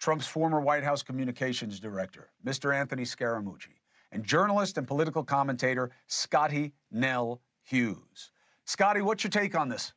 Trump's former White House communications director, Mr. Anthony Scaramucci, and journalist and political commentator Scotty Nell Hughes. Scotty, what's your take on this?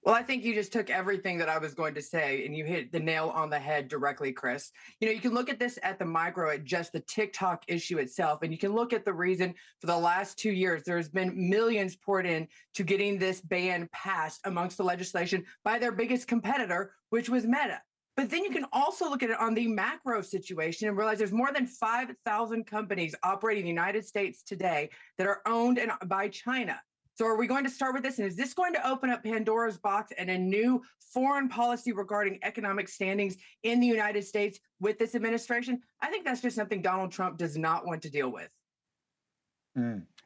Well, I think you just took everything that I was going to say and you hit the nail on the head directly, Chris. You can look at this at the micro, at just the TikTok issue itself, and you can look at the reason for the last 2 years. There's been millions poured in to getting this ban passed amongst the legislation by their biggest competitor, which was Meta. But then you can also look at it on the macro situation and realize there's more than 5,000 companies operating in the United States today that are owned by China. So are we going to start with this? And is this going to open up Pandora's box and a new foreign policy regarding economic standings in the United States with this administration? I think that's just something Donald Trump does not want to deal with.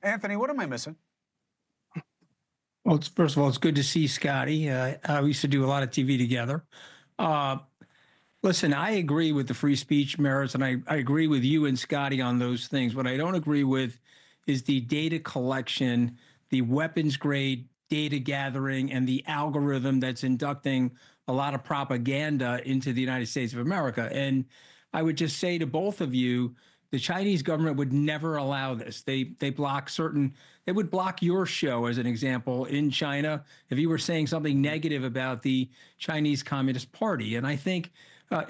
Anthony, what am I missing? Well, first of all, it's good to see Scotty. We used to do a lot of TV together. Listen, I agree with the free speech merits, and I agree with you and Scotty on those things. What I don't agree with is the data collection, the weapons grade data gathering, and the algorithm that's inducting a lot of propaganda into the United States of America. And I would just say to both of you, the Chinese government would never allow this. They block they would block your show, as an example, in China if you were saying something negative about the Chinese Communist Party. And I think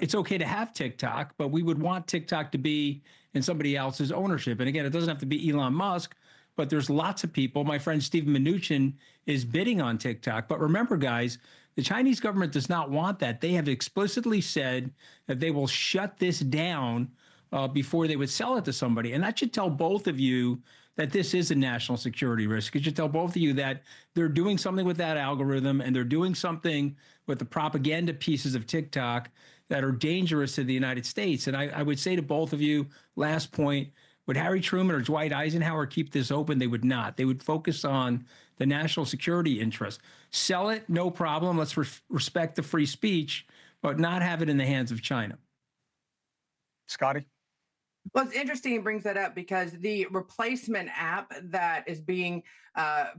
it's okay to have TikTok, but we would want TikTok to be in somebody else's ownership. And again, it doesn't have to be Elon Musk, but there's lots of people. My friend Steven Mnuchin is bidding on TikTok. But remember, guys, the Chinese government does not want that. They have explicitly said that they will shut this down before they would sell it to somebody. And that should tell both of you that this is a national security risk. It should tell both of you that they're doing something with that algorithm and they're doing something with the propaganda pieces of TikTok that are dangerous to the United States. And I would say to both of you, last point, would Harry Truman or Dwight Eisenhower keep this open? They would not. They would focus on the national security interest. Sell it, no problem. Let's respect the free speech, but not have it in the hands of China. Scotty? Well, it's interesting he brings that up because the replacement app that is being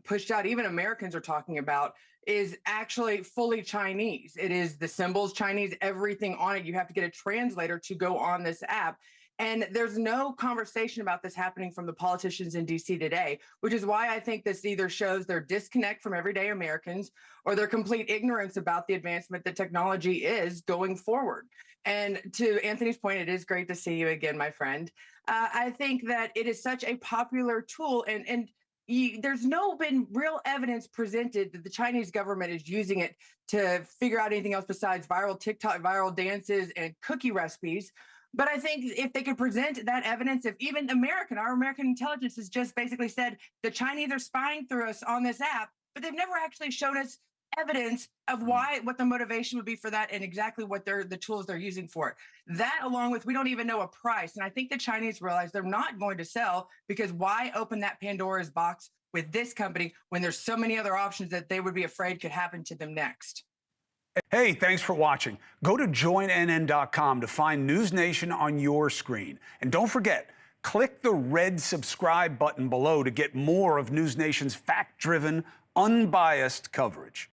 pushed out, even Americans are talking about, is actually fully Chinese. It is the symbols Chinese, everything on it. You have to get a translator to go on this app. And there's no conversation about this happening from the politicians in D.C. today, which is why I think this either shows their disconnect from everyday Americans or their complete ignorance about the advancement that technology is going forward. And to Anthony's point, it is great to see you again, my friend. I think that it is such a popular tool, and there's been real evidence presented that the Chinese government is using it to figure out anything else besides viral TikTok, viral dances, and cookie recipes. But I think if they could present that evidence, if even our American intelligence has just basically said the Chinese are spying through us on this app, but they've never actually shown us evidence of what the motivation would be for that and exactly what the tools they're using for it. That, along with, we don't even know a price. And I think the Chinese realize they're not going to sell, because why open that Pandora's box with this company when there's so many other options that they would be afraid could happen to them next? Hey, thanks for watching. Go to joinnn.com to find NewsNation on your screen. And don't forget, click the red subscribe button below to get more of NewsNation's fact-driven, unbiased coverage.